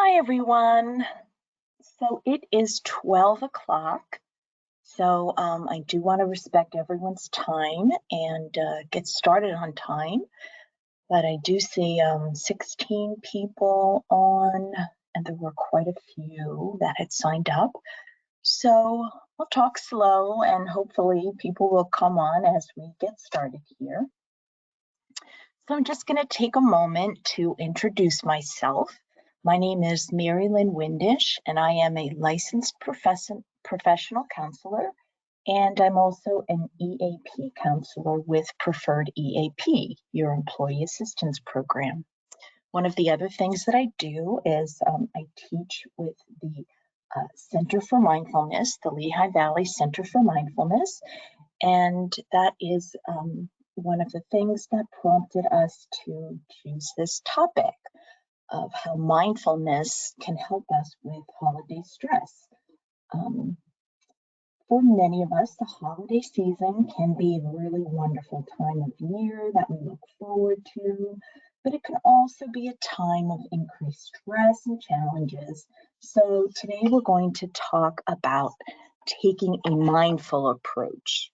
Hi, everyone. So it is 12 o'clock. So I do want to respect everyone's time and get started on time. But I do see 16 people on, and there were quite a few that had signed up. So we'll talk slow and hopefully people will come on as we get started here. So I'm just going to take a moment to introduce myself. My name is Mary Lynn Windish, and I am a licensed professional counselor, and I'm also an EAP counselor with Preferred EAP, your Employee Assistance Program. One of the other things that I do is I teach with the Center for Mindfulness, the Lehigh Valley Center for Mindfulness, and that is one of the things that prompted us to choose this topic of how mindfulness can help us with holiday stress. For many of us, the holiday season can be a really wonderful time of year that we look forward to, but it can also be a time of increased stress and challenges. So today we're going to talk about taking a mindful approach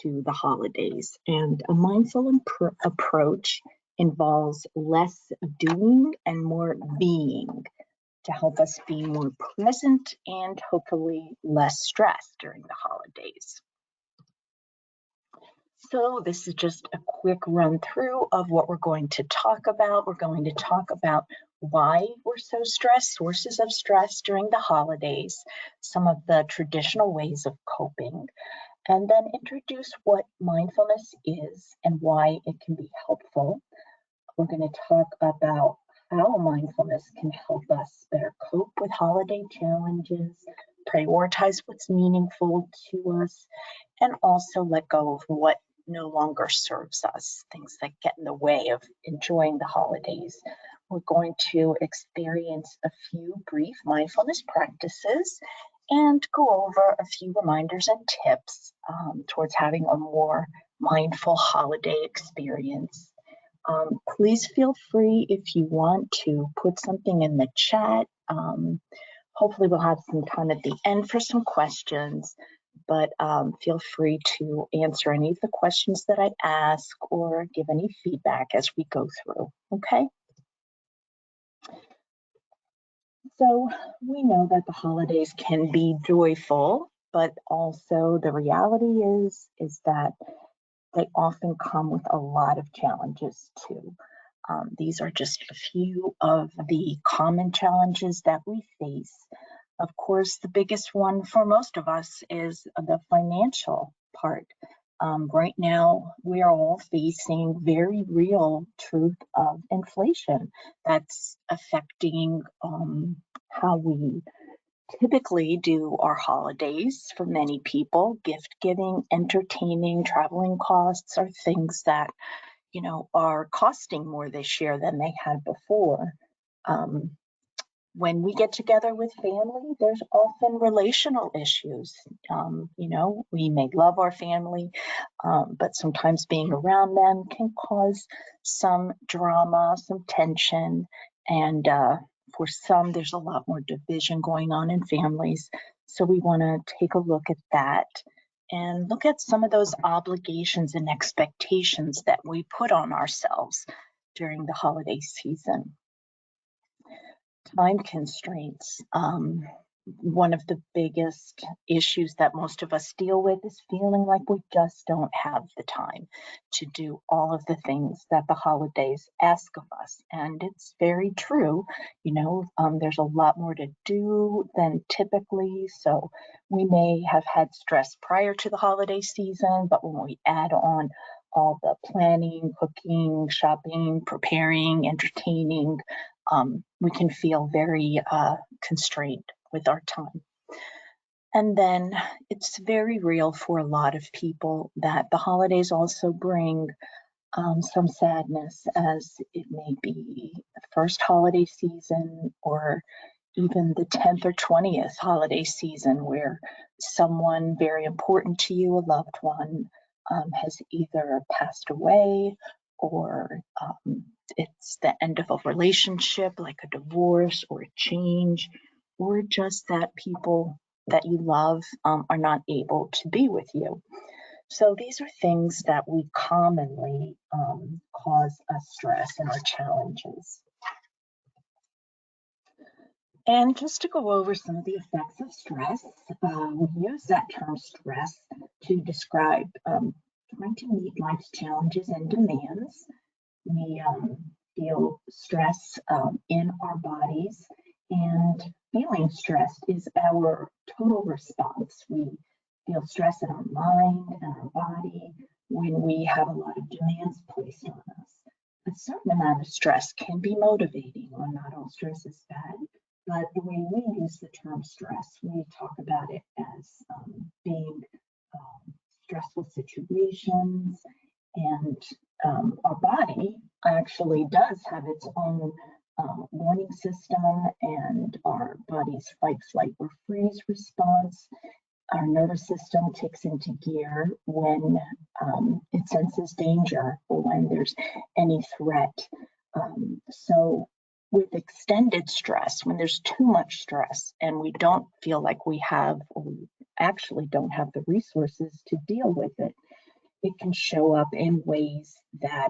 to the holidays. And a mindful approach involves less doing and more being to help us be more present and hopefully less stressed during the holidays. So this is just a quick run through of what we're going to talk about. We're going to talk about why we're so stressed, sources of stress during the holidays, some of the traditional ways of coping, and then introduce what mindfulness is and why it can be helpful. We're going to talk about how mindfulness can help us better cope with holiday challenges, prioritize what's meaningful to us, and also let go of what no longer serves us, things that get in the way of enjoying the holidays. We're going to experience a few brief mindfulness practices and go over a few reminders and tips towards having a more mindful holiday experience. Please feel free if you want to put something in the chat. Hopefully we'll have some time at the end for some questions, but feel free to answer any of the questions that I ask or give any feedback as we go through, okay? So we know that the holidays can be joyful, but also the reality is that they often come with a lot of challenges too. These are just a few of the common challenges that we face. Of course, the biggest one for most of us is the financial part. Right now, we are all facing very real truth of inflation that's affecting how we typically do our holidays. For many people, gift giving, entertaining, traveling costs are things that are costing more this year than they had before. When we get together with family, there's often relational issues. We may love our family, but sometimes being around them can cause some drama, some tension, and for some, there's a lot more division going on in families. So we want to take a look at that and look at some of those obligations and expectations that we put on ourselves during the holiday season. Time constraints. One of the biggest issues that most of us deal with is feeling like we just don't have the time to do all of the things that the holidays ask of us. And it's very true. There's a lot more to do than typically. So we may have had stress prior to the holiday season, but when we add on all the planning, cooking, shopping, preparing, entertaining, we can feel very constrained with our time. And then it's very real for a lot of people that the holidays also bring some sadness, as it may be the first holiday season or even the 10th or 20th holiday season where someone very important to you, a loved one, has either passed away or it's the end of a relationship, like a divorce or a change, or just that people that you love are not able to be with you. So these are things that we commonly cause us stress and our challenges. And just to go over some of the effects of stress, we use that term stress to describe trying to meet life's challenges and demands. We feel stress in our bodies, and feeling stressed is our total response. We feel stress in our mind and our body when we have a lot of demands placed on us. A certain amount of stress can be motivating, or not all stress is bad, but the way we use the term stress, we talk about it as being stressful situations, and our body actually does have its own warning system, and our body's fight, flight, or freeze response. Our nervous system kicks into gear when it senses danger or when there's any threat. So with extended stress, when there's too much stress and we don't feel like we have, or we actually don't have the resources to deal with it, it can show up in ways that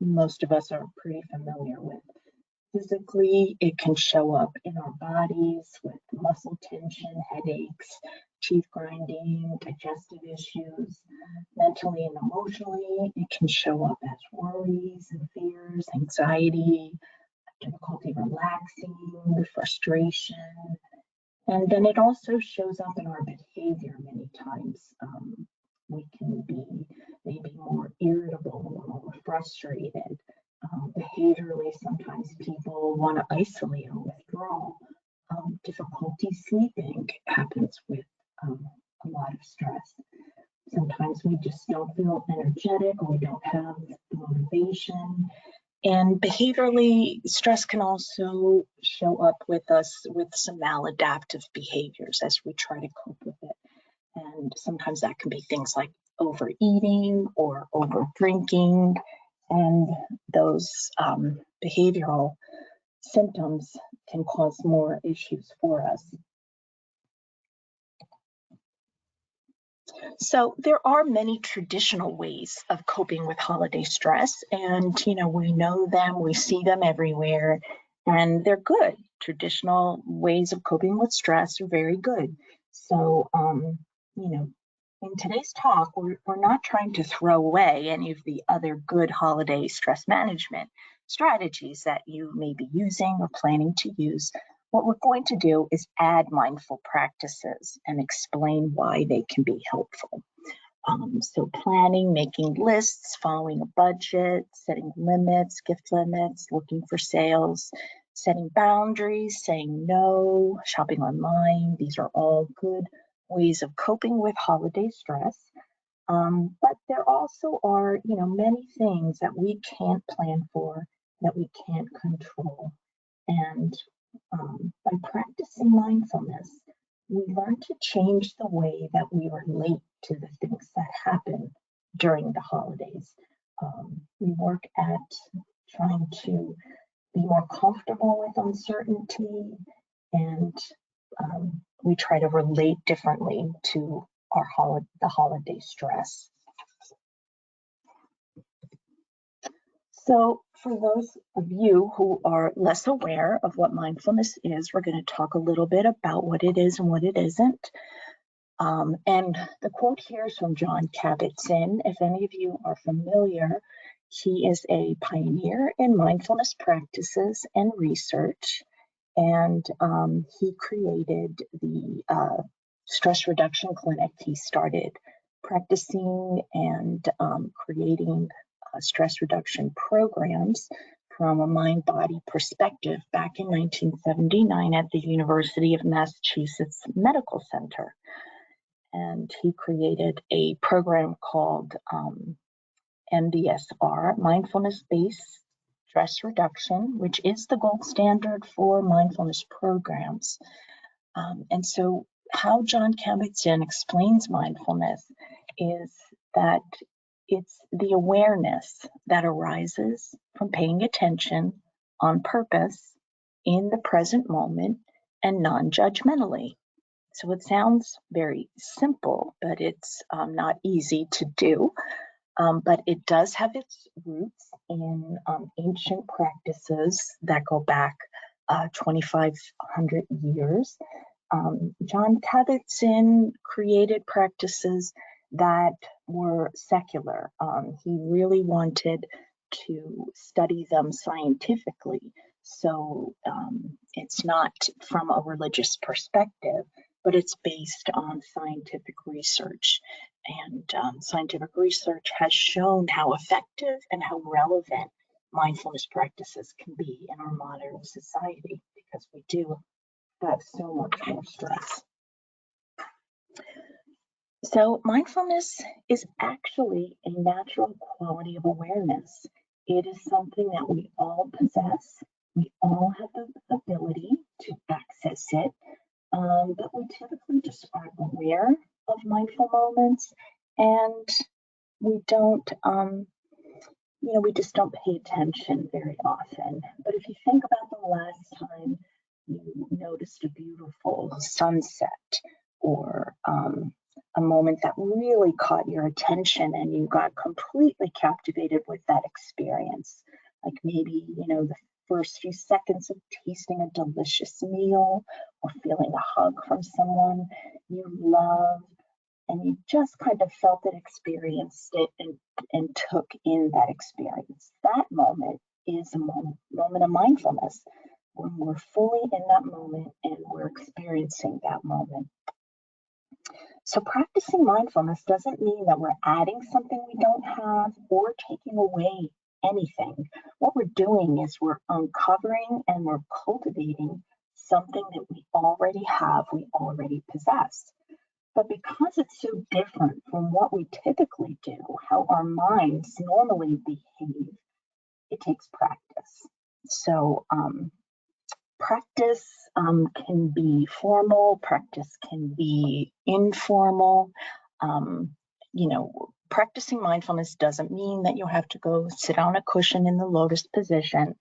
most of us are pretty familiar with. Physically, it can show up in our bodies with muscle tension, headaches, teeth grinding, digestive issues. Mentally and emotionally, it can show up as worries and fears, anxiety, difficulty relaxing, frustration. And then it also shows up in our behavior many times. We can be maybe more irritable or more frustrated. Behaviorally, sometimes people want to isolate or withdraw. Difficulty sleeping happens with a lot of stress. Sometimes we just don't feel energetic, or we don't have the motivation. And behaviorally, stress can also show up with us with some maladaptive behaviors as we try to cope with it. And sometimes that can be things like overeating or over drinking, and those behavioral symptoms can cause more issues for us. So there are many traditional ways of coping with holiday stress, and we know them, we see them everywhere, and they're good. Traditional ways of coping with stress are very good. So in today's talk, we're not trying to throw away any of the other good holiday stress management strategies that you may be using or planning to use. What we're going to do is add mindful practices and explain why they can be helpful. So planning, making lists, following a budget, setting limits, gift limits, looking for sales, setting boundaries, saying no, shopping online. These are all good ways of coping with holiday stress. But there also are, many things that we can't plan for, that we can't control. And by practicing mindfulness, we learn to change the way that we relate to the things that happen during the holidays. We work at trying to be more comfortable with uncertainty, and we try to relate differently to the holiday stress. So for those of you who are less aware of what mindfulness is, we're going to talk a little bit about what it is and what it isn't. And the quote here is from Jon Kabat-Zinn. If any of you are familiar, he is a pioneer in mindfulness practices and research. And he created the stress reduction clinic. He started practicing and creating stress reduction programs from a mind-body perspective back in 1979 at the University of Massachusetts Medical Center. And he created a program called MBSR, Mindfulness-Based Stress Reduction, which is the gold standard for mindfulness programs. And so how Jon Kabat-Zinn explains mindfulness is that It's the awareness that arises from paying attention on purpose in the present moment and non-judgmentally. So it sounds very simple, but it's not easy to do. But it does have its roots in ancient practices that go back 2,500 years. John Kabat-Zinn created practices that were secular. He really wanted to study them scientifically. So it's not from a religious perspective, but it's based on scientific research. And scientific research has shown how effective and how relevant mindfulness practices can be in our modern society, because we do have so much more stress. So mindfulness is actually a natural quality of awareness. It is something that we all possess. We all have the ability to access it, but we typically just aren't aware of mindful moments, and we don't, we just don't pay attention very often. But if you think about the last time you noticed a beautiful sunset, or a moment that really caught your attention and you got completely captivated with that experience, like maybe, the first few seconds of tasting a delicious meal or feeling a hug from someone you love, and you just kind of felt it, experienced it, and took in that experience. That moment is a moment of mindfulness, when we're fully in that moment and we're experiencing that moment. So practicing mindfulness doesn't mean that we're adding something we don't have or taking away anything. What we're doing is we're uncovering and we're cultivating something that we already have, we already possess. But because it's so different from what we typically do, how our minds normally behave, it takes practice. So practice can be formal, practice can be informal. Practicing mindfulness doesn't mean that you have to go sit on a cushion in the lotus position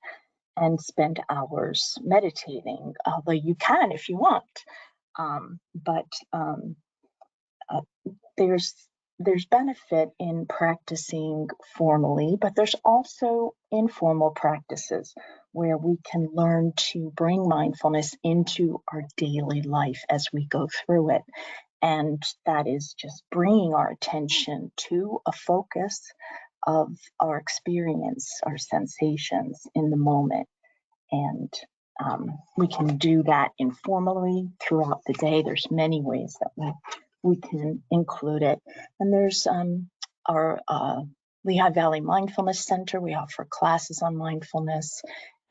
and spend hours meditating, although you can if you want. But there's benefit in practicing formally, but there's also informal practices where we can learn to bring mindfulness into our daily life as we go through it. And that is just bringing our attention to a focus of our experience, our sensations in the moment. And we can do that informally throughout the day. There's many ways that we can include it. And there's our Lehigh Valley Mindfulness Center. We offer classes on mindfulness,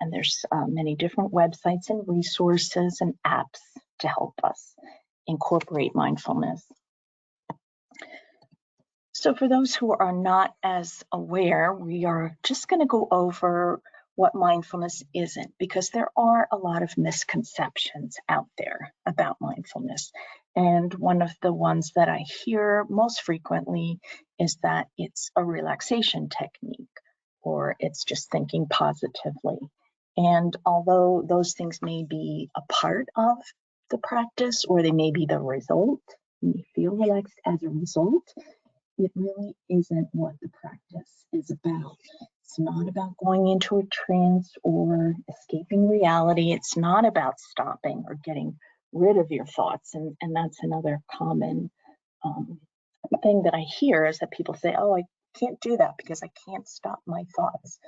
and there's many different websites and resources and apps to help us incorporate mindfulness. So for those who are not as aware, we are just going to go over what mindfulness isn't, because there are a lot of misconceptions out there about mindfulness. And one of the ones that I hear most frequently is that it's a relaxation technique, or it's just thinking positively. And although those things may be a part of the practice, or they may be the result, you may feel relaxed as a result, it really isn't what the practice is about. It's not about going into a trance or escaping reality. It's not about stopping or getting rid of your thoughts. And that's another common thing that I hear, is that people say, oh, I can't do that because I can't stop my thoughts.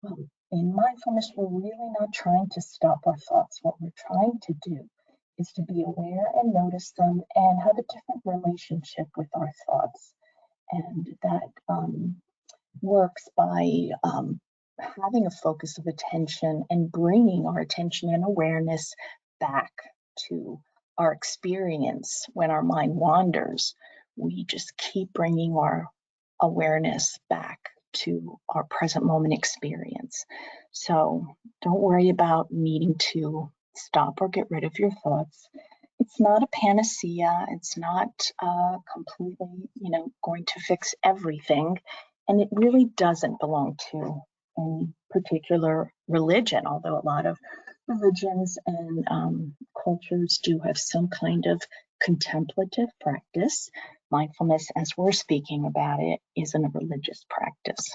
Well, in mindfulness, we're really not trying to stop our thoughts. What we're trying to do is to be aware and notice them and have a different relationship with our thoughts. And that works by having a focus of attention and bringing our attention and awareness back to our experience. When our mind wanders, we just keep bringing our awareness back to our present moment experience. So don't worry about needing to stop or get rid of your thoughts. It's not a panacea. It's not completely, going to fix everything. And it really doesn't belong to any particular religion, although a lot of religions and cultures do have some kind of contemplative practice. Mindfulness, as we're speaking about it, isn't a religious practice.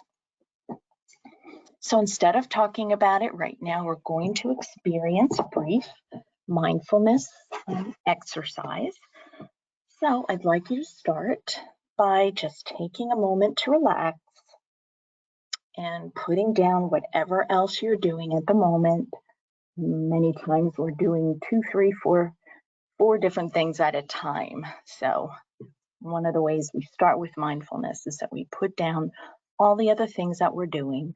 So instead of talking about it right now, we're going to experience a brief mindfulness exercise. So I'd like you to start by just taking a moment to relax and putting down whatever else you're doing at the moment. Many times we're doing 2, 3, 4 different things at a time. So one of the ways we start with mindfulness is that we put down all the other things that we're doing.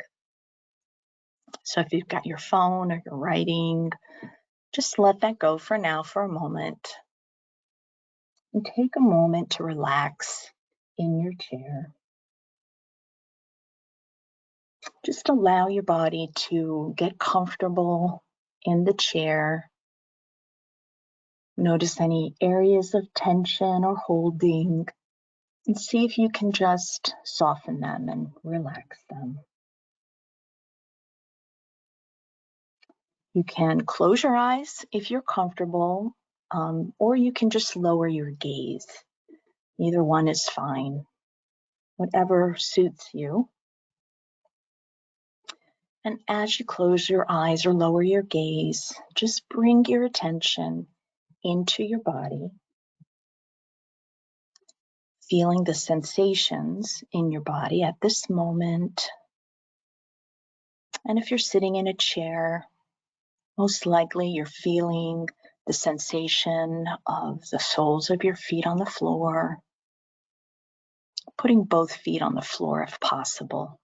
So if you've got your phone or you're writing, just let that go for now for a moment. And take a moment to relax in your chair. Just allow your body to get comfortable in the chair. Notice any areas of tension or holding, and see if you can just soften them and relax them. You can close your eyes if you're comfortable, or you can just lower your gaze. Either one is fine, whatever suits you. And as you close your eyes or lower your gaze, just bring your attention into your body, feeling the sensations in your body at this moment. And if you're sitting in a chair, most likely you're feeling the sensation of the soles of your feet on the floor, putting both feet on the floor if possible,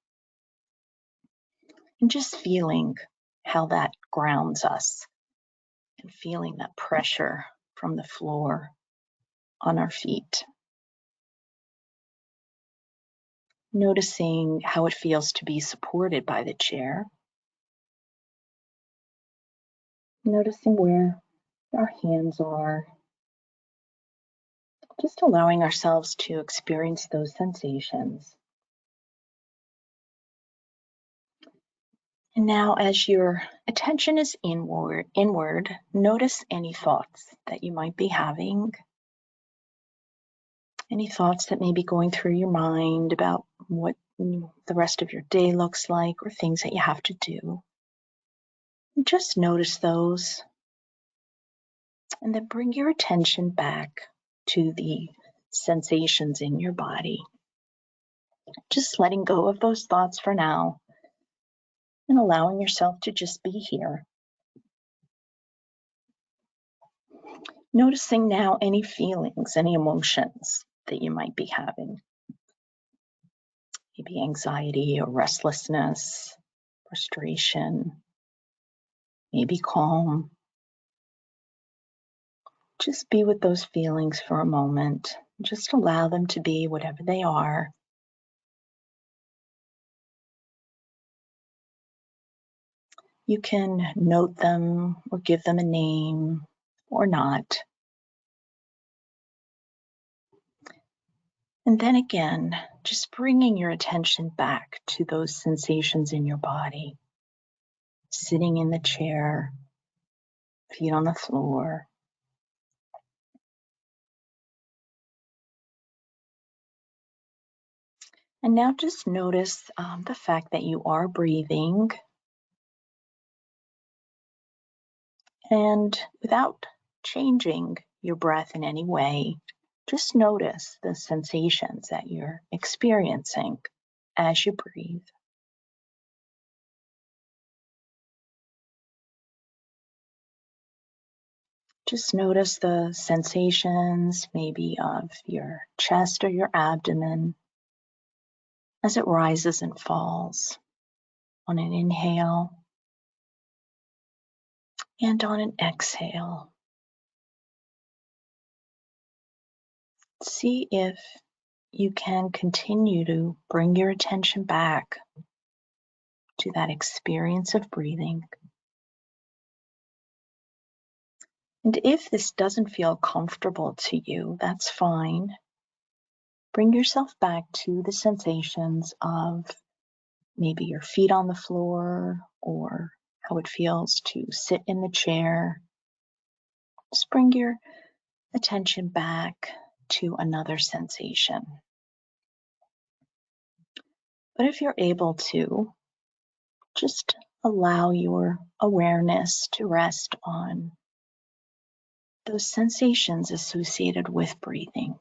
and just feeling how that grounds us and feeling that pressure from the floor on our feet. Noticing how it feels to be supported by the chair. Noticing where our hands are. Just allowing ourselves to experience those sensations. And now as your attention is inward, notice any thoughts that you might be having. Any thoughts that may be going through your mind about what the rest of your day looks like or things that you have to do. Just notice those. And then bring your attention back to the sensations in your body. Just letting go of those thoughts for now and allowing yourself to just be here. Noticing now any feelings, any emotions that you might be having. Maybe anxiety or restlessness, frustration, maybe calm. Just be with those feelings for a moment. Just allow them to be whatever they are. You can note them or give them a name or not. And then again, just bringing your attention back to those sensations in your body. Sitting in the chair, feet on the floor. And now just notice the fact that you are breathing. And without changing your breath in any way, just notice the sensations that you're experiencing as you breathe. Just notice the sensations, maybe of your chest or your abdomen, as it rises and falls on an inhale and on an exhale. See if you can continue to bring your attention back to that experience of breathing. And if this doesn't feel comfortable to you, that's fine. Bring yourself back to the sensations of maybe your feet on the floor or how it feels to sit in the chair. Just bring your attention back to another sensation. But if you're able to, just allow your awareness to rest on those sensations associated with breathing.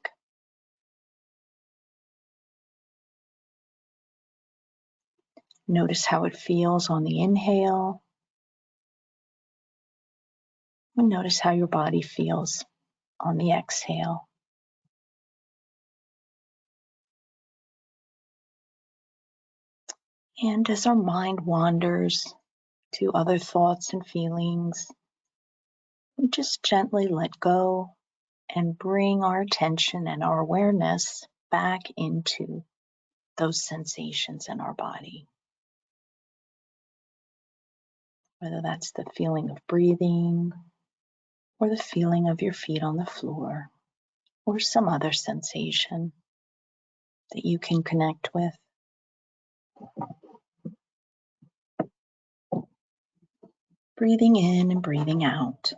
Notice how it feels on the inhale, and notice how your body feels on the exhale. And as our mind wanders to other thoughts and feelings, we just gently let go and bring our attention and our awareness back into those sensations in our body. Whether that's the feeling of breathing, or the feeling of your feet on the floor, or some other sensation that you can connect with. Breathing in and breathing out.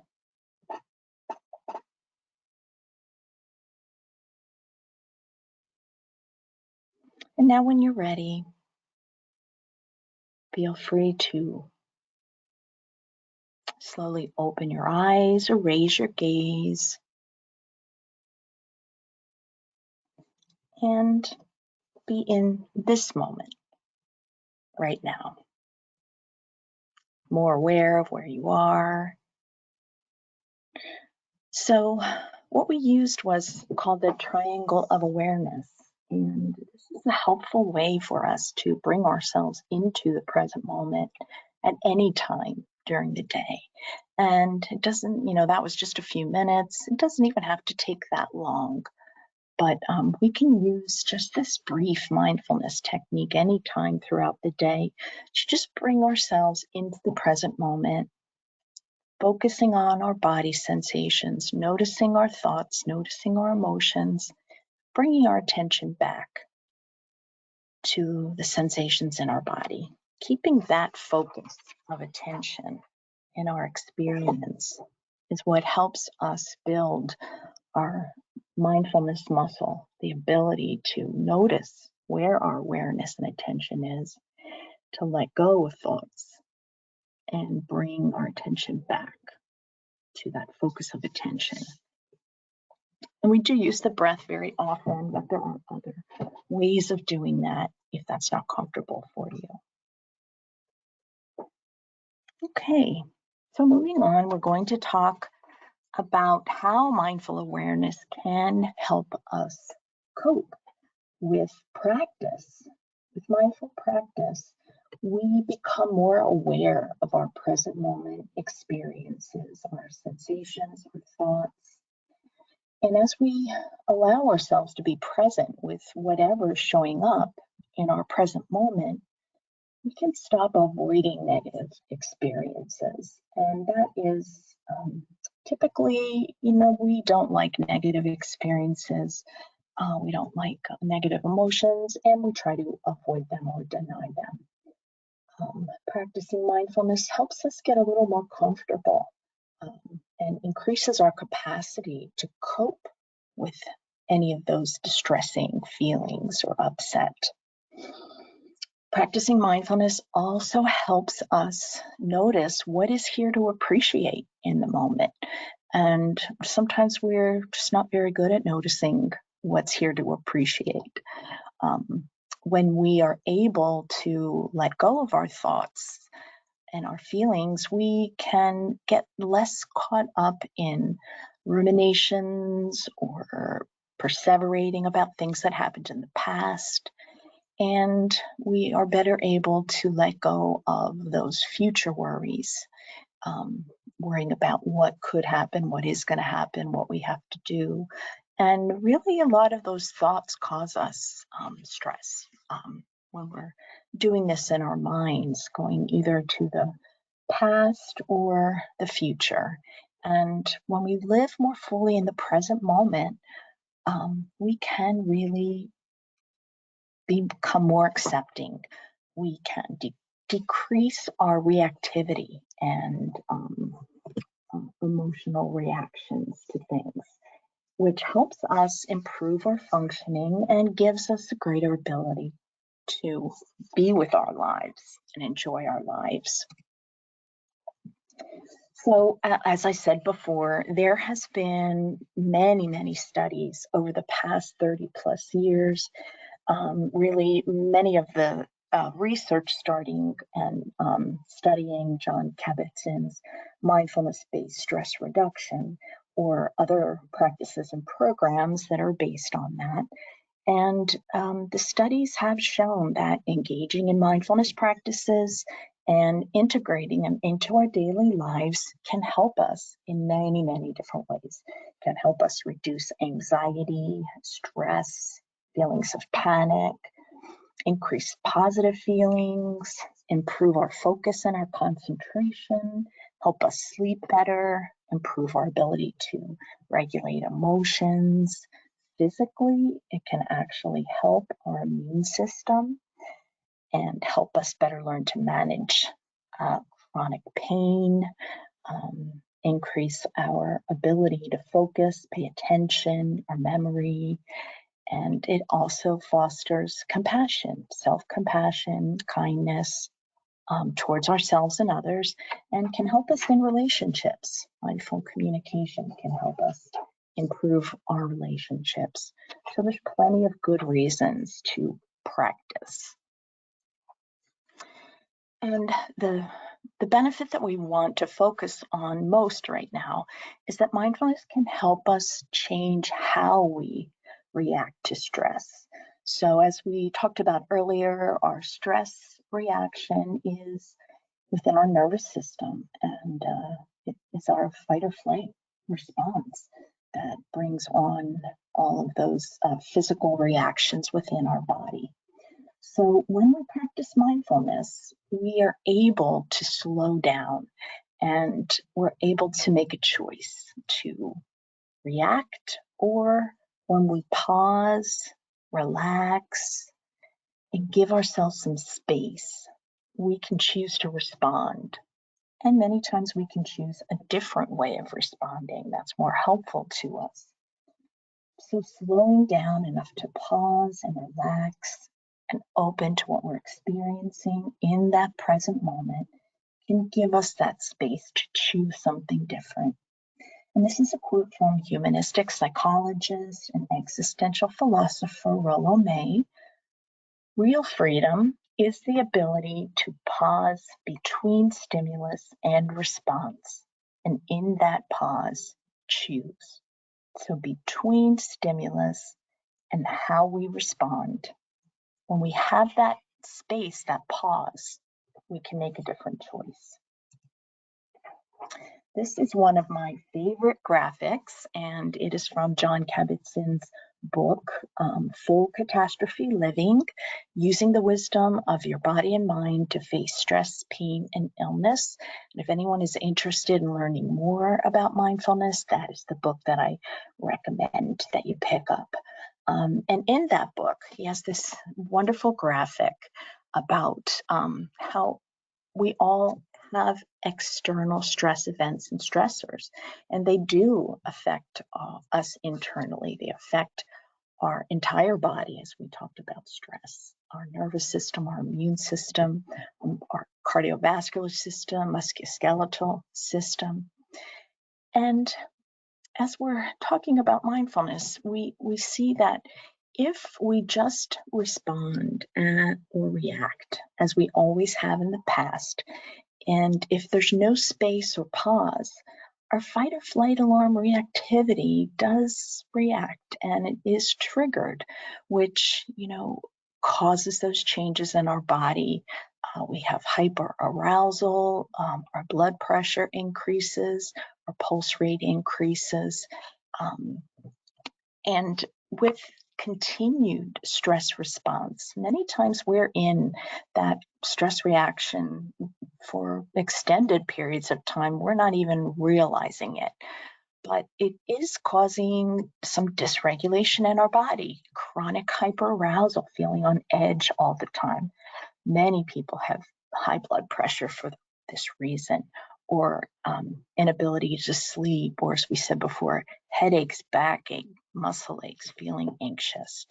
And now when you're ready, feel free to slowly open your eyes or raise your gaze and be in this moment right now. More aware of where you are. So what we used was called the triangle of awareness. And this is a helpful way for us to bring ourselves into the present moment at any time during the day. And it doesn't, that was just a few minutes. It doesn't even have to take that long. But we can use just this brief mindfulness technique anytime throughout the day to just bring ourselves into the present moment, focusing on our body sensations, noticing our thoughts, noticing our emotions, bringing our attention back to the sensations in our body. Keeping that focus of attention in our experience is what helps us build our mindfulness muscle, the ability to notice where our awareness and attention is, to let go of thoughts and bring our attention back to that focus of attention. And we do use the breath very often, but there are other ways of doing that if that's not comfortable for you. Okay, so moving on, we're going to talk about how mindful awareness can help us cope with practice. With mindful practice, we become more aware of our present moment experiences, our sensations, our thoughts. And as we allow ourselves to be present with whatever is showing up in our present moment, we can stop avoiding negative experiences. And that is typically, we don't like negative experiences. We don't like negative emotions, and we try to avoid them or deny them. Practicing mindfulness helps us get a little more comfortable and increases our capacity to cope with any of those distressing feelings or upset. Practicing mindfulness also helps us notice what is here to appreciate in the moment. And sometimes we're just not very good at noticing what's here to appreciate. When we are able to let go of our thoughts and our feelings, we can get less caught up in ruminations or perseverating about things that happened in the past. And we are better able to let go of those future worries, worrying about what could happen, what is going to happen, what we have to do. And really, a lot of those thoughts cause us stress when we're doing this in our minds, going either to the past or the future. And when we live more fully in the present moment, we can really become more accepting. We can decrease our reactivity and emotional reactions to things, which helps us improve our functioning and gives us a greater ability to be with our lives and enjoy our lives. So, as I said before, there has been many studies over the past 30 plus years. Really, many of the research starting and studying John Kabat-Zinn's mindfulness-based stress reduction, or other practices and programs that are based on that. And the studies have shown that engaging in mindfulness practices and integrating them into our daily lives can help us in many different ways. It can help us reduce anxiety, stress, feelings of panic, increase positive feelings, improve our focus and our concentration, help us sleep better, improve our ability to regulate emotions. Physically, it can actually help our immune system and help us better learn to manage chronic pain, increase our ability to focus, pay attention, our memory, and it also fosters compassion, self-compassion, kindness towards ourselves and others, and can help us in relationships. Mindful communication can help us improve our relationships. So there's plenty of good reasons to practice. And the benefit that we want to focus on most right now is that mindfulness can help us change how we react to stress. So as we talked about earlier, our stress reaction is within our nervous system, and it is our fight or flight response that brings on all of those physical reactions within our body. So when we practice mindfulness, we are able to slow down and we're able to make a choice to react, or when we pause, relax, and give ourselves some space, we can choose to respond. And many times we can choose a different way of responding that's more helpful to us. So slowing down enough to pause and relax and open to what we're experiencing in that present moment can give us that space to choose something different. And this is a quote from humanistic psychologist and existential philosopher Rollo May. Real freedom is the ability to pause between stimulus and response, and in that pause, choose. So between stimulus and how we respond, when we have that space, that pause, we can make a different choice. This is one of my favorite graphics, and it is from John Kabat-Zinn's book, Full Catastrophe Living, Using the Wisdom of Your Body and Mind to Face Stress, Pain, and Illness. And if anyone is interested in learning more about mindfulness, that is the book that I recommend that you pick up. And in that book, he has this wonderful graphic about how we all have external stress events and stressors, and they do affect us internally. They affect our entire body, as we talked about stress, our nervous system, our immune system, our cardiovascular system, musculoskeletal system. And as we're talking about mindfulness, we see that if we just respond or react as we always have in the past, and if there's no space or pause, our fight or flight alarm reactivity does react and it is triggered, which, causes those changes in our body. We have hyperarousal, our blood pressure increases, our pulse rate increases. And with continued stress response, many times we're in that stress reaction for extended periods of time. We're not even realizing it. but it is causing some dysregulation in our body, chronic hyperarousal, feeling on edge all the time. Many people have high blood pressure for this reason, or inability to sleep, or as we said before, headaches, backache, muscle aches, feeling anxious.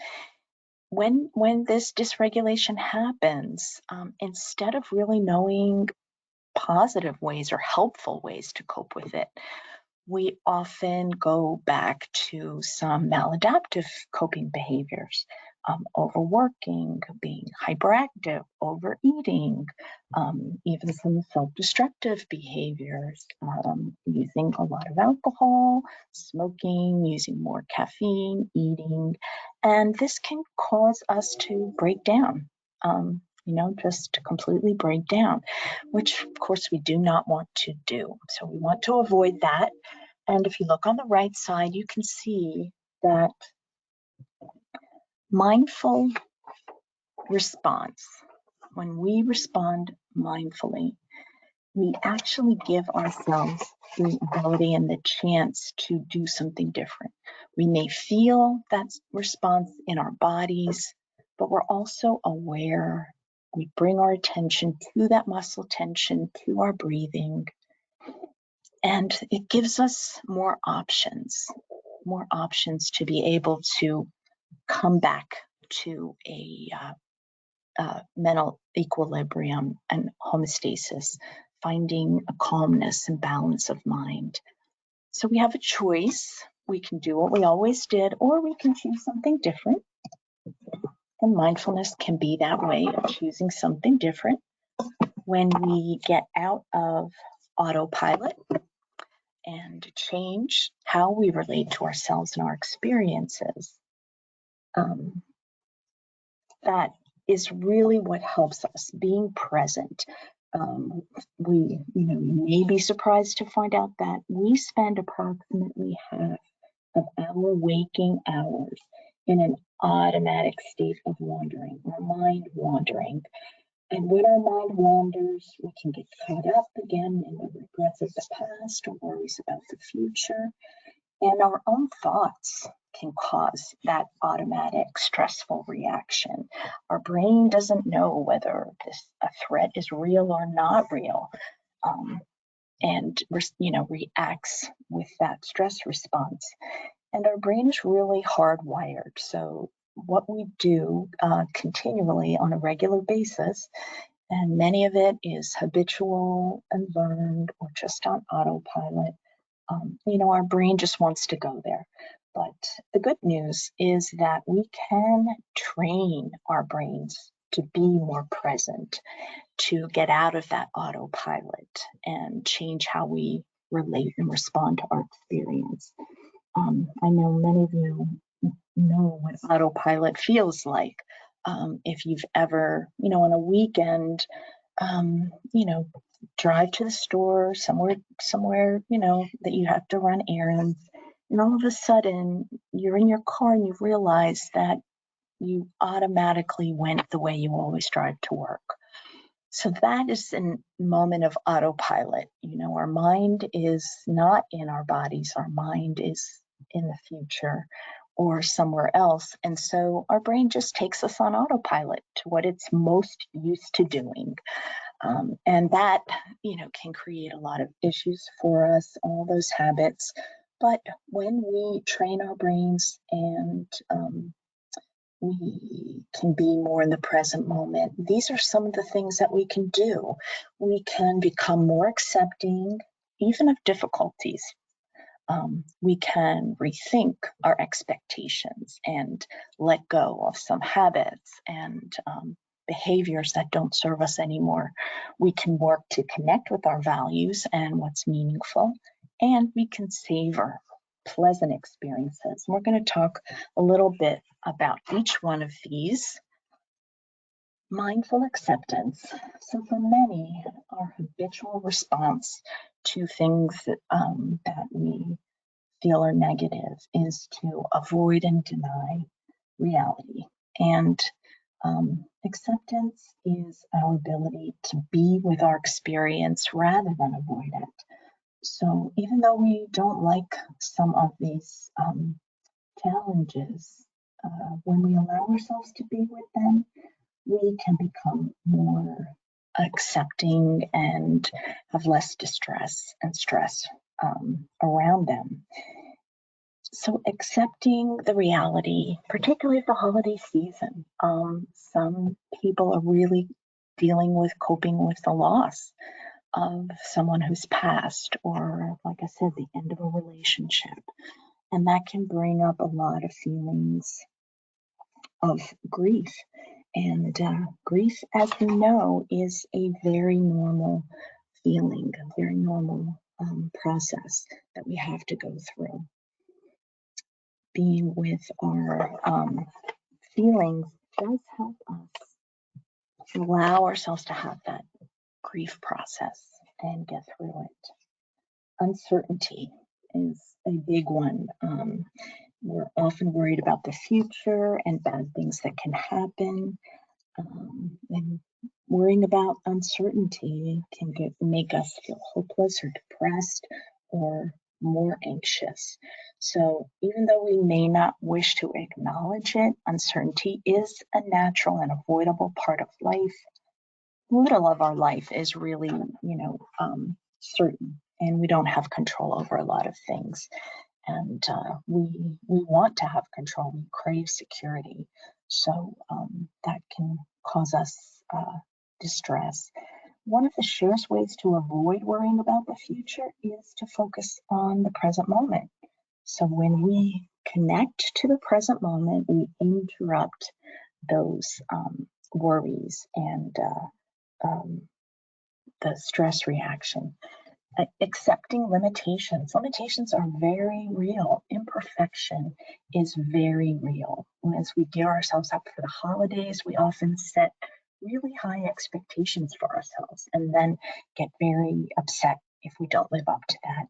When this dysregulation happens, instead of really knowing positive ways or helpful ways to cope with it, we often go back to some maladaptive coping behaviors, overworking, being hyperactive, overeating, even some self-destructive behaviors, using a lot of alcohol, smoking, using more caffeine, eating, and this can cause us to break down. Just to completely break down, which of course we do not want to do. So we want to avoid that. And if you look on the right side, you can see that mindful response, when we respond mindfully, we actually give ourselves the ability and the chance to do something different. We may feel that response in our bodies, but we're also aware. We bring our attention to that muscle tension, to our breathing, and it gives us more options to be able to come back to a mental equilibrium and homeostasis, finding a calmness and balance of mind. So we have a choice. We can do what we always did, or we can choose something different. And mindfulness can be that way of choosing something different. When we get out of autopilot and change how we relate to ourselves and our experiences, that is really what helps us, being present. You may be surprised to find out that we spend approximately half of our waking hours in an automatic state of wandering, our mind wandering. And when our mind wanders, we can get caught up again in the regrets of the past or worries about the future. And our own thoughts can cause that automatic stressful reaction. Our brain doesn't know whether a threat is real or not real, and reacts with that stress response. And our brain is really hardwired. So what we do continually on a regular basis, and many of it is habitual and learned or just on autopilot. Our brain just wants to go there. But the good news is that we can train our brains to be more present, to get out of that autopilot and change how we relate and respond to our experience. I know many of you know what autopilot feels like. If you've ever, on a weekend, drive to the store somewhere, that you have to run errands, and all of a sudden you're in your car and you realize that you automatically went the way you always drive to work. So that is a moment of autopilot. Our mind is not in our bodies. Our mind is in the future or somewhere else. And so our brain just takes us on autopilot to what it's most used to doing. And that, can create a lot of issues for us, all those habits. But when we train our brains and we can be more in the present moment, these are some of the things that we can do. We can become more accepting, even of difficulties. We can rethink our expectations and let go of some habits and behaviors that don't serve us anymore. We can work to connect with our values and what's meaningful, and we can savor pleasant experiences. We're going to talk a little bit about each one of these. Mindful acceptance. So for many, our habitual response to things that we feel are negative is to avoid and deny reality. And acceptance is our ability to be with our experience rather than avoid it. So even though we don't like some of these challenges, when we allow ourselves to be with them, we can become more accepting and have less distress and stress around them. So accepting the reality, particularly of the holiday season, some people are really dealing with coping with the loss of someone who's passed, or like I said, the end of a relationship. And that can bring up a lot of feelings of grief. And grief, as we know, is a very normal feeling, a very normal process that we have to go through. Being with our feelings does help us allow ourselves to have that grief process and get through it. Uncertainty is a big one. We're often worried about the future and bad things that can happen. And worrying about uncertainty can make us feel hopeless or depressed or more anxious. So even though we may not wish to acknowledge it, uncertainty is a natural and avoidable part of life. Little of our life is really, certain, and we don't have control over a lot of things. And we want to have control. We crave security, so that can cause us distress. One of the surest ways to avoid worrying about the future is to focus on the present moment. So when we connect to the present moment, we interrupt those worries and the stress reaction. Accepting limitations. Limitations are very real. Imperfection is very real. As we gear ourselves up for the holidays, we often set really high expectations for ourselves and then get very upset if we don't live up to that.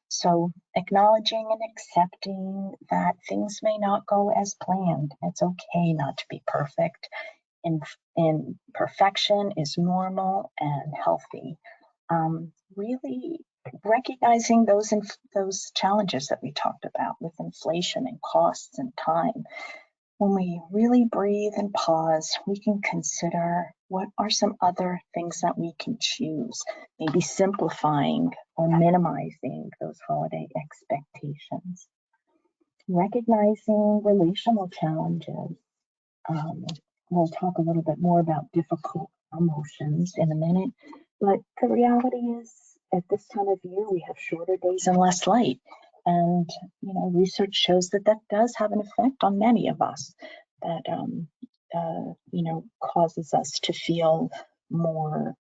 So acknowledging and accepting that things may not go as planned. It's okay not to be perfect. Imperfection is normal and healthy. Really recognizing those challenges that we talked about with inflation and costs and time. When we really breathe and pause, we can consider what are some other things that we can choose, maybe simplifying or minimizing those holiday expectations. Recognizing relational challenges. We'll talk a little bit more about difficult emotions in a minute, but the reality is at this time of year, we have shorter days and less light. And, research shows that does have an effect on many of us, that, causes us to feel more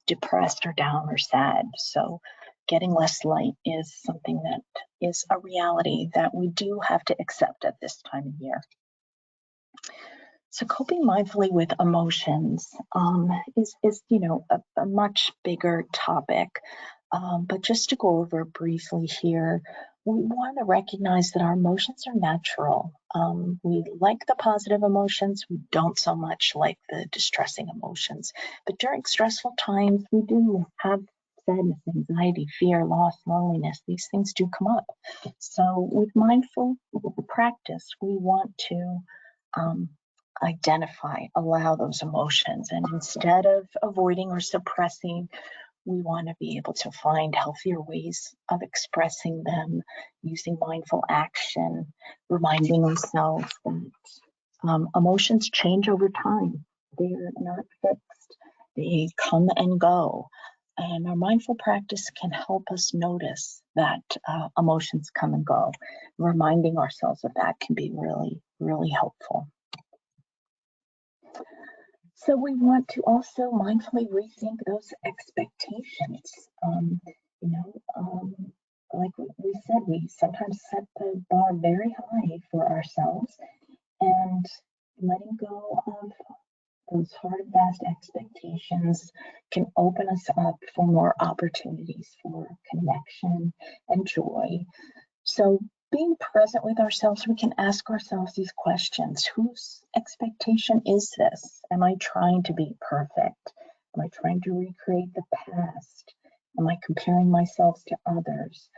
depressed or down or sad. So getting less light is something that is a reality that we do have to accept at this time of year. So coping mindfully with emotions is a much bigger topic. But just to go over briefly here, we want to recognize that our emotions are natural. We like the positive emotions. We don't so much like the distressing emotions. But during stressful times, we do have sadness, anxiety, fear, loss, loneliness. These things do come up. So with mindful practice, we want to allow those emotions. And instead of avoiding or suppressing, we want to be able to find healthier ways of expressing them using mindful action, reminding ourselves that emotions change over time. They're not fixed. They come and go. And our mindful practice can help us notice that emotions come and go. Reminding ourselves of that can be really, really helpful. So we want to also mindfully rethink those expectations. Like we said, we sometimes set the bar very high for ourselves, and letting go of those hard and fast expectations can open us up for more opportunities for connection and joy. So being present with ourselves, we can ask ourselves these questions. Whose expectation is this? Am I trying to be perfect? Am I trying to recreate the past? Am I comparing myself to others?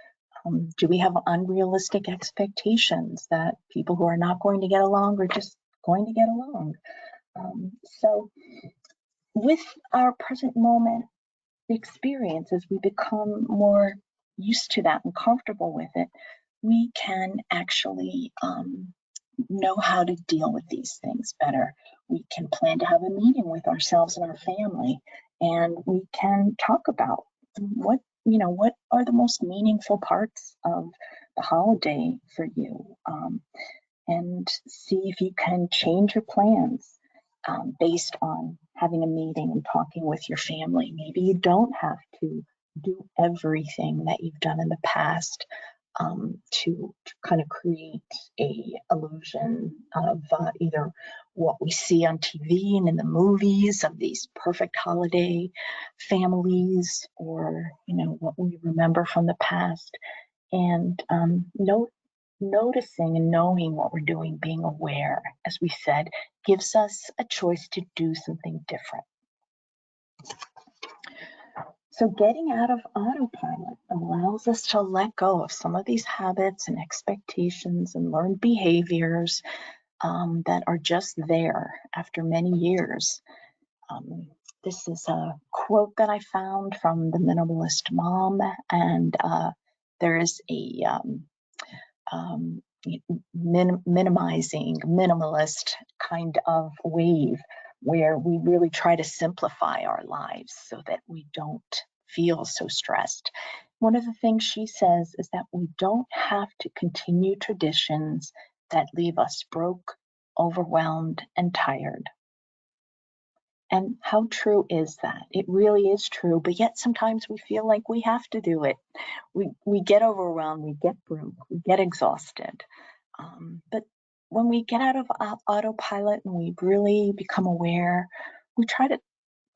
Do we have unrealistic expectations that people who are not going to get along are just going to get along? So with our present moment experience, as we become more used to that and comfortable with it, we can actually know how to deal with these things better. We can plan to have a meeting with ourselves and our family, and we can talk about what are the most meaningful parts of the holiday for you, and see if you can change your plans based on having a meeting and talking with your family. Maybe you don't have to do everything that you've done in the past to kind of create a illusion of either what we see on TV and in the movies of these perfect holiday families, or what we remember from the past. And noticing and knowing what we're doing, being aware, as we said, gives us a choice to do something different. So getting out of autopilot allows us to let go of some of these habits and expectations and learned behaviors that are just there after many years. This is a quote that I found from the Minimalist Mom, and there is a minimizing, minimalist kind of wave where we really try to simplify our lives so that we don't feel so stressed. One of the things she says is that we don't have to continue traditions that leave us broke, overwhelmed, and tired. And how true is that? It really is true, but yet sometimes we feel like we have to do it. We get overwhelmed, we get broke, we get exhausted. But when we get out of autopilot and we really become aware, we try to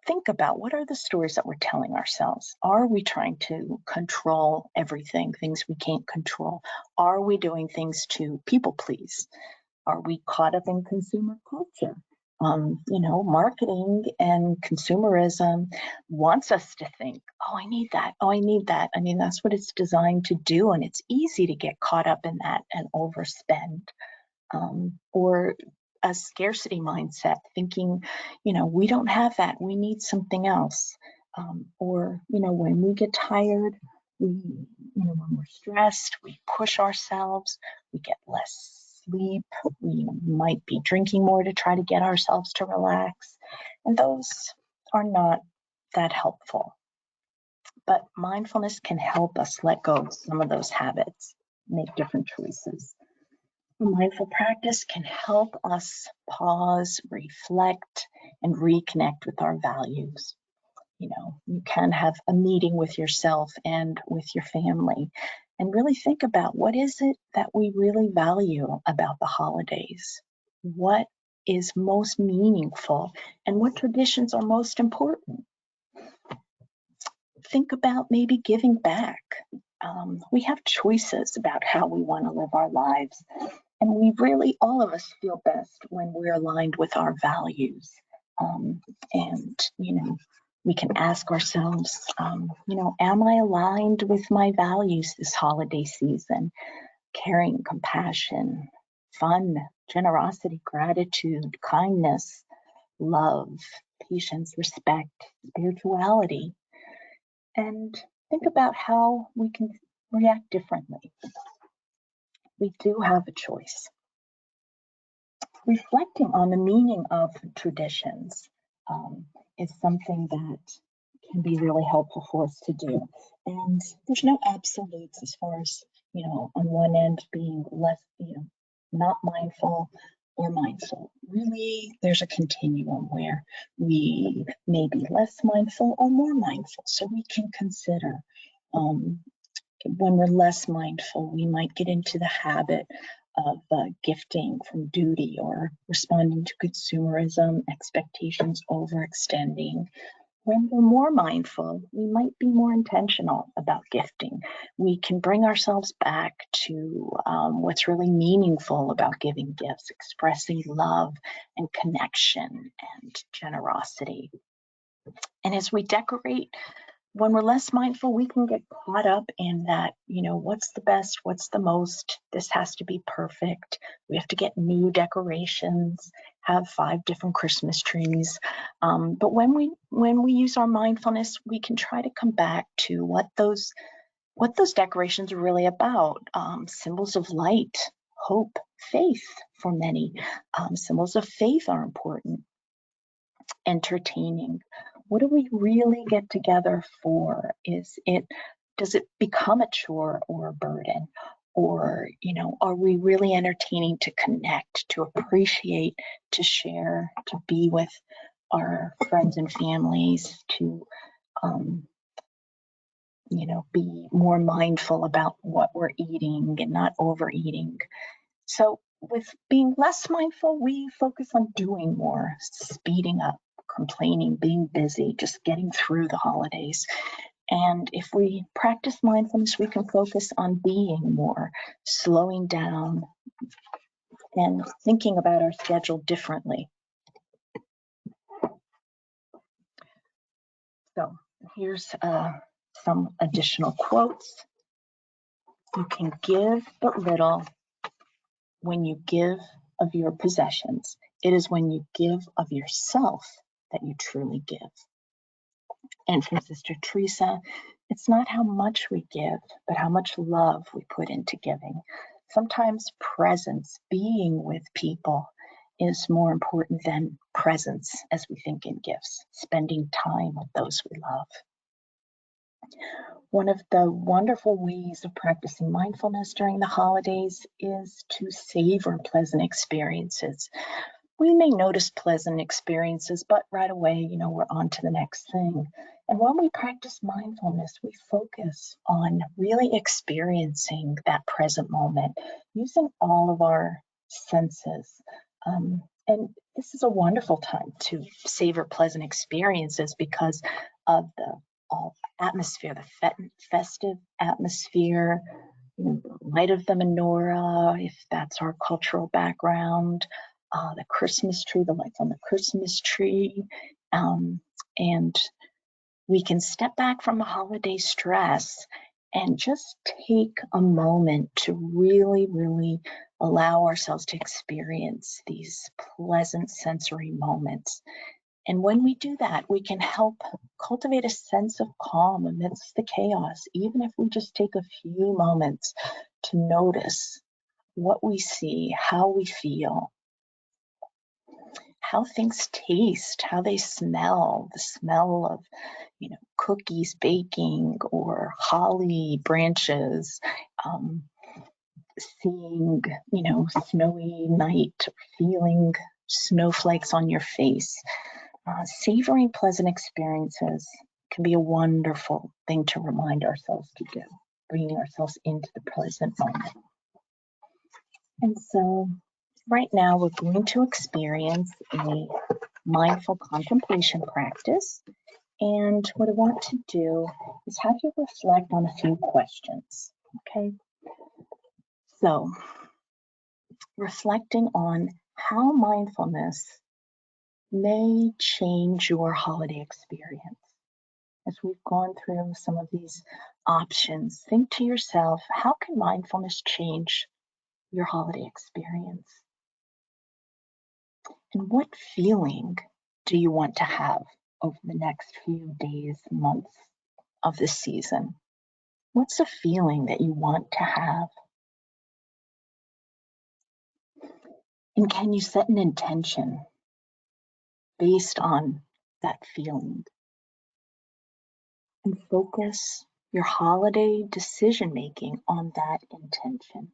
think about, what are the stories that we're telling ourselves? Are we trying to control everything, things we can't control? Are we doing things to people please? Are we caught up in consumer culture? Marketing and consumerism wants us to think, oh, I need that. Oh, I need that. I mean, that's what it's designed to do. And it's easy to get caught up in that and overspend. Or a scarcity mindset, thinking, we don't have that. We need something else. Or, when we get tired, when we're stressed, we push ourselves, we get less sleep, we might be drinking more to try to get ourselves to relax. And those are not that helpful. But mindfulness can help us let go of some of those habits, make different choices. Mindful practice can help us pause, reflect, and reconnect with our values. You can have a meeting with yourself and with your family and really think about, what is it that we really value about the holidays? What is most meaningful, and what traditions are most important? Think about maybe giving back. We have choices about how we want to live our lives. And we really, all of us, feel best when we're aligned with our values. We can ask ourselves, am I aligned with my values this holiday season? Caring, compassion, fun, generosity, gratitude, kindness, love, patience, respect, spirituality. And think about how we can react differently. We do have a choice. Reflecting on the meaning of traditions is something that can be really helpful for us to do. And there's no absolutes as far as, on one end being less, not mindful or mindful. Really, there's a continuum where we may be less mindful or more mindful. So we can consider, when we're less mindful, we might get into the habit of gifting from duty, or responding to consumerism, expectations, overextending. When we're more mindful, we might be more intentional about gifting. We can bring ourselves back to what's really meaningful about giving gifts, expressing love and connection and generosity. And as we decorate when we're less mindful, we can get caught up in that, what's the best, what's the most, this has to be perfect. We have to get new decorations, have 5 different Christmas trees. But when we use our mindfulness, we can try to come back to what those decorations are really about. Symbols of light, hope, faith for many. Symbols of faith are important. Entertaining. What do we really get together for? Does it become a chore or a burden? Or, are we really entertaining to connect, to appreciate, to share, to be with our friends and families, to, be more mindful about what we're eating and not overeating? So with being less mindful, we focus on doing more, speeding up, complaining, being busy, just getting through the holidays. And if we practice mindfulness, we can focus on being more, slowing down, and thinking about our schedule differently. So here's some additional quotes. You can give but little when you give of your possessions. It is when you give of yourself that you truly give. And from Sister Teresa, it's not how much we give, but how much love we put into giving. Sometimes presence, being with people, is more important than presence as we think in gifts, spending time with those we love. One of the wonderful ways of practicing mindfulness during the holidays is to savor pleasant experiences. We may notice pleasant experiences, but right away, we're on to the next thing. And when we practice mindfulness, we focus on really experiencing that present moment, using all of our senses. And this is a wonderful time to savor pleasant experiences because of the atmosphere, the festive atmosphere, the light of the menorah, if that's our cultural background, the Christmas tree, the lights on the Christmas tree, and we can step back from the holiday stress and just take a moment to really, really allow ourselves to experience these pleasant sensory moments. And when we do that, we can help cultivate a sense of calm amidst the chaos, even if we just take a few moments to notice what we see, how we feel, how things taste, how they smell, the smell of, cookies baking or holly branches, seeing, snowy night, feeling snowflakes on your face. Savoring pleasant experiences can be a wonderful thing to remind ourselves to do, bringing ourselves into the present moment. And so right now we're going to experience a mindful contemplation practice. And what I want to do is have you reflect on a few questions, okay? So reflecting on how mindfulness may change your holiday experience. As we've gone through some of these options, think to yourself, how can mindfulness change your holiday experience? And what feeling do you want to have over the next few days, months of this season? What's a feeling that you want to have? And can you set an intention based on that feeling? And focus your holiday decision making on that intention.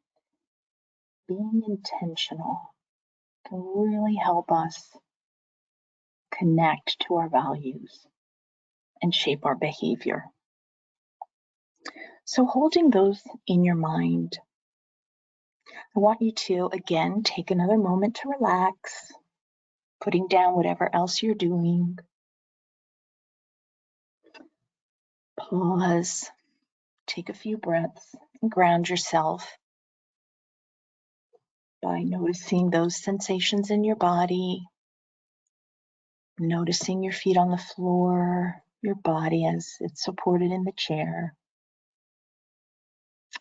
Being intentional can really help us connect to our values and shape our behavior. So holding those in your mind, I want you to, again, take another moment to relax, putting down whatever else you're doing. Pause, take a few breaths, and ground yourself by noticing those sensations in your body, noticing your feet on the floor, your body as it's supported in the chair.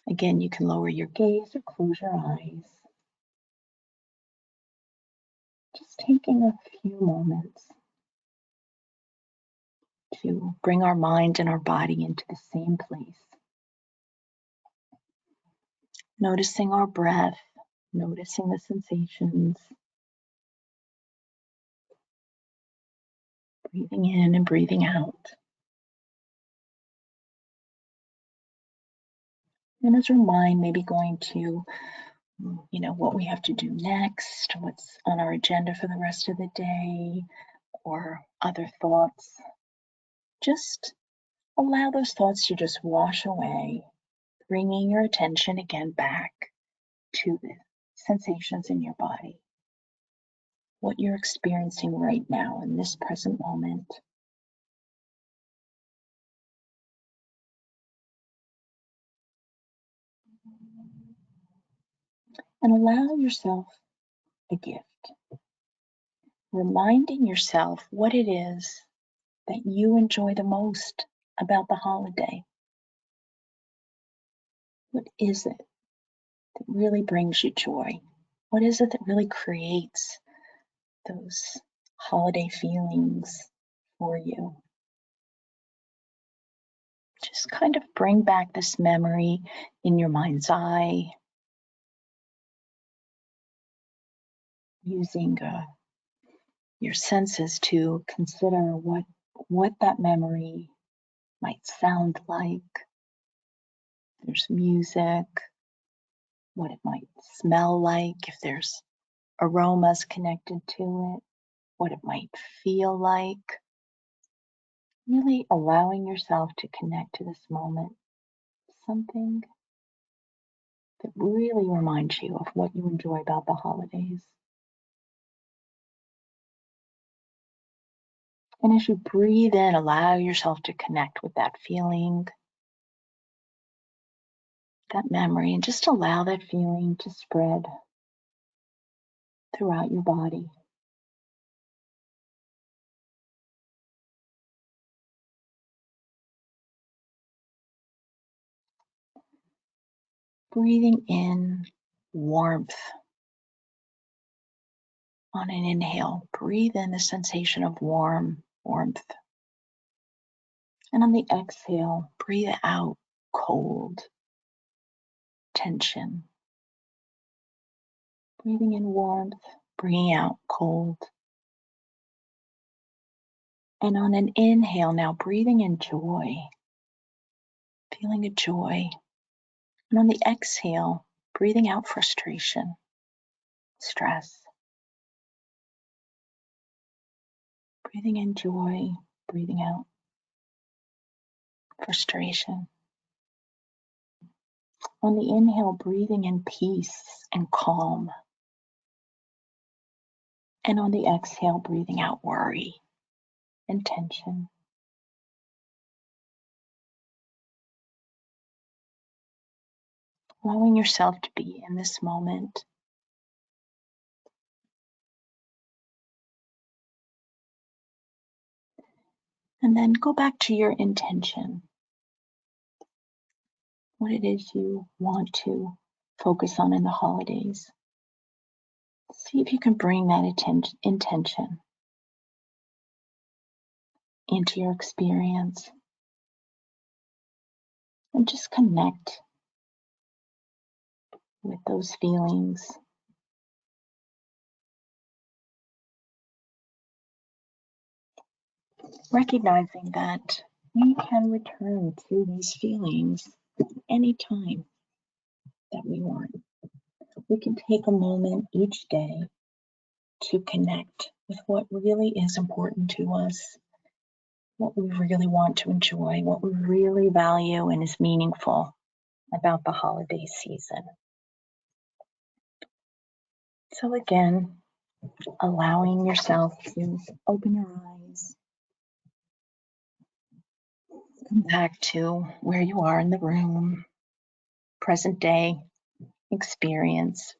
Again, you can lower your gaze or close your eyes. Just taking a few moments to bring our mind and our body into the same place. Noticing our breath, noticing the sensations, breathing in and breathing out. And as our mind may be going to, what we have to do next, what's on our agenda for the rest of the day, or other thoughts, just allow those thoughts to just wash away, bringing your attention again back to the sensations in your body, what you're experiencing right now in this present moment. And allow yourself a gift, reminding yourself what it is that you enjoy the most about the holiday. What is it that really brings you joy? What is it that really creates those holiday feelings for you? Just kind of bring back this memory in your mind's eye, using your senses to consider what that memory might sound like. There's music, what it might smell like, if there's aromas connected to it, what it might feel like. Really allowing yourself to connect to this moment, something that really reminds you of what you enjoy about the holidays. And as you breathe in, allow yourself to connect with that feeling, that memory, and just allow that feeling to spread throughout your body. Breathing in warmth. On an inhale, breathe in the sensation of warmth. And on the exhale, breathe out cold, tension. Breathing in warmth, bringing out cold. And on an inhale, now breathing in joy, feeling a joy. And on the exhale, breathing out frustration, stress. Breathing in joy, breathing out frustration. On the inhale, breathing in peace and calm. And on the exhale, breathing out worry and tension. Allowing yourself to be in this moment. And then go back to your intention. What it is you want to focus on in the holidays. See if you can bring that intention into your experience. And just connect with those feelings. Recognizing that we can return to these feelings anytime that we want. We can take a moment each day to connect with what really is important to us, what we really want to enjoy, what we really value and is meaningful about the holiday season. So again, allowing yourself to open your eyes, come back to where you are in the room, present day experience.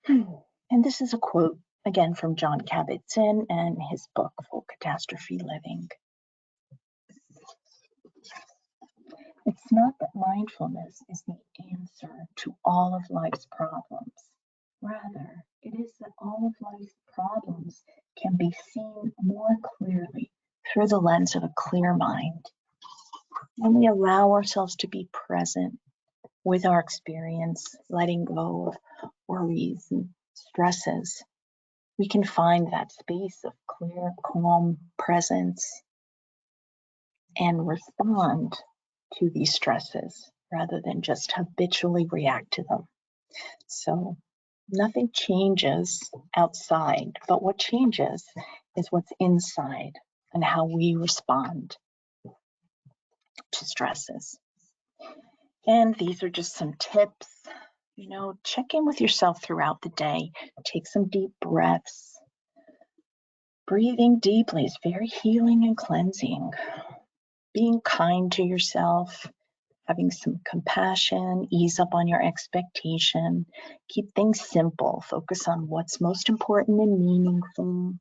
And this is a quote Again, from John Kabat-Zinn and his book, Full Catastrophe Living. It's not that mindfulness is the answer to all of life's problems. Rather, it is that all of life's problems can be seen more clearly through the lens of a clear mind. When we allow ourselves to be present with our experience, letting go of worries and stresses, we can find that space of clear, calm presence and respond to these stresses rather than just habitually react to them. So nothing changes outside, but what changes is what's inside and how we respond to stresses. And these are just some tips. Check in with yourself throughout the day. Take some deep breaths. Breathing deeply is very healing and cleansing. Being kind to yourself, having some compassion, ease up on your expectation, keep things simple, focus on what's most important and meaningful.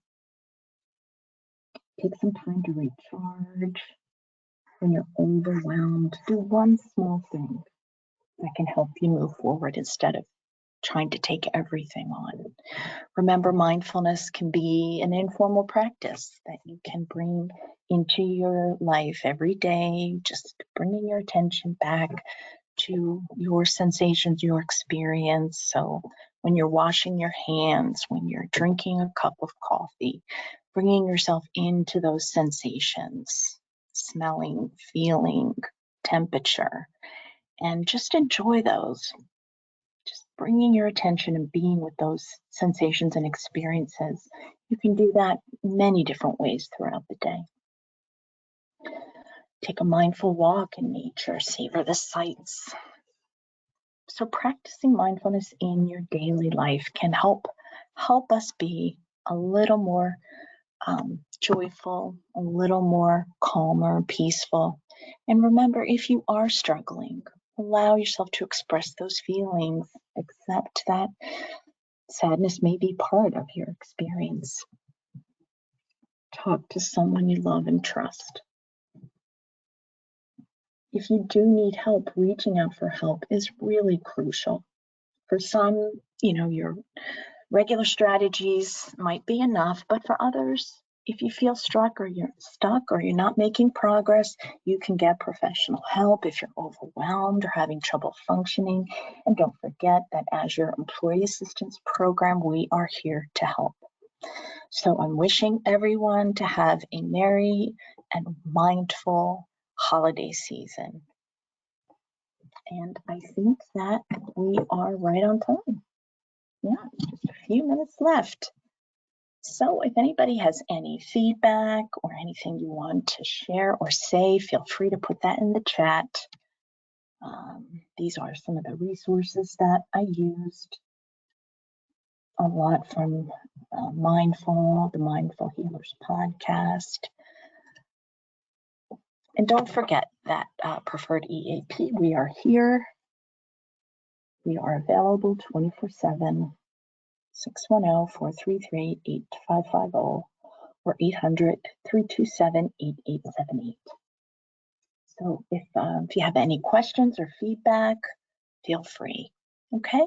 Take some time to recharge. When you're overwhelmed, do one small thing that can help you move forward instead of trying to take everything on. Remember, mindfulness can be an informal practice that you can bring into your life every day, just bringing your attention back to your sensations, your experience. So when you're washing your hands, when you're drinking a cup of coffee, bringing yourself into those sensations, smelling, feeling, temperature, and just enjoy those. Just bringing your attention and being with those sensations and experiences. You can do that many different ways throughout the day. Take a mindful walk in nature, savor the sights. So practicing mindfulness in your daily life can help us be a little more joyful, a little more calmer, peaceful. And remember, if you are struggling, allow yourself to express those feelings. Accept that sadness may be part of your experience. Talk to someone you love and trust. If you do need help, reaching out for help is really crucial. For some, your regular strategies might be enough, but for others, if you feel stuck or you're not making progress, you can get professional help if you're overwhelmed or having trouble functioning. And don't forget that as your employee assistance program, we are here to help. So I'm wishing everyone to have a merry and mindful holiday season. And I think that we are right on time. Yeah, just a few minutes left. So if anybody has any feedback or anything you want to share or say, feel free to put that in the chat. These are some of the resources that I used. A lot from the Mindful Healers podcast. And don't forget that preferred EAP, we are here. We are available 24/7, 610-433-8550 or 800-327-8878. So if you have any questions or feedback, feel free. Okay?